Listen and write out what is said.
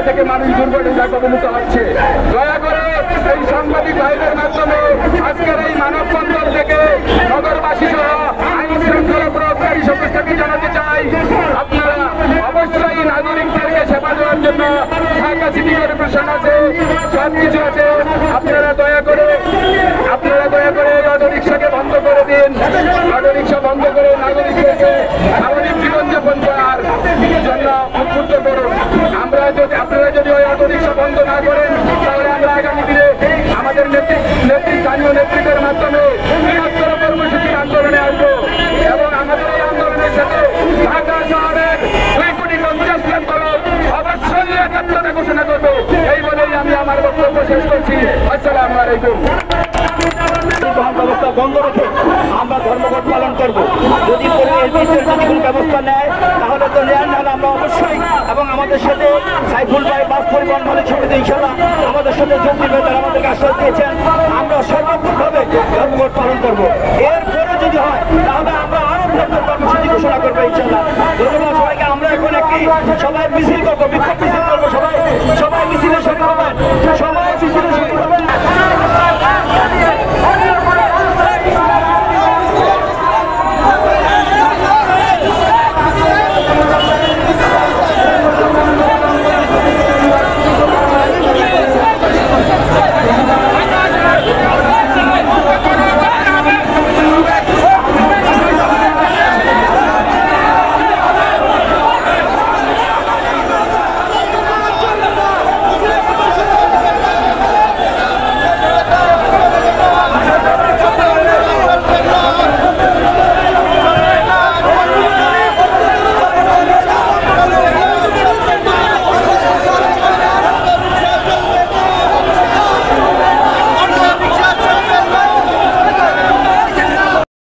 থেকে মানুষ দুর্ঘটনায় কবলিত হচ্ছে। দয়া করে এই সাংবাদিক ভাইদের মাধ্যমে আজকের এই মানববন্ধন থেকে নগরবাসী সহ আইন শৃঙ্খলা প্রয়োগকারী সংস্থাকে জানাতে চাই, আপনারা অবশ্যই নাগরিকদেরকে সেবা দেওয়ার জন্য ঢাকা সিটি কর্পোরেশন আছে, সবকিছু আছে। আপনারা দয়া করে অটোরিকশাকে বন্ধ করে দিন। অটোরিকশা বন্ধ করে নাগরিকদেরকে স্বাভাবিক জীবনযাপন করার জন্য উদ্বুদ্ধ করুন। আপনারা যদি ওই অটোরিকশা বন্ধ না করেন, তাহলে আমরা আগামী দিনে আমাদের স্থানীয় নেতৃত্বের মাধ্যমে বৃহত্তর কর্মসূচির আন্দোলনে আসবো এবং আমাদের এই আন্দোলনের সাথে ঢাকা শহরের 2,50,00,000 লোক অবশ্যই একাত্মতা ঘোষণা করবে। এই বলেই আমি আমার বক্তব্য শেষ করছি। আসসালামু আলাইকুম। ব্যবস্থা বন্ধ রেখে আমরা ধর্মঘট পালন করব। যদি কোনো ব্যবস্থা নেয় তাহলে তো নেয়, নাহলে আমরা অবশ্যই এবং আমাদের সাথে সাইফুল ভাই বাস পরিবহন মালিক সমিতি ইনশাল্লাহ আমাদের সাথে যোগ দিবে, তারা আমাদেরকে আশ্বাস দিয়েছেন। আমরা সর্বাত্মকভাবে ধর্মঘট পালন করব। এরপরে যদি হয় তাহলে আমরা আরো বৃহত্তর কর্মসূচি ঘোষণা করবো ইনশাল্লাহ। ধন্যবাদ সবাইকে। আমরা এখন একটি সবাই মিছিল করবো, বিক্ষোভ মিছিল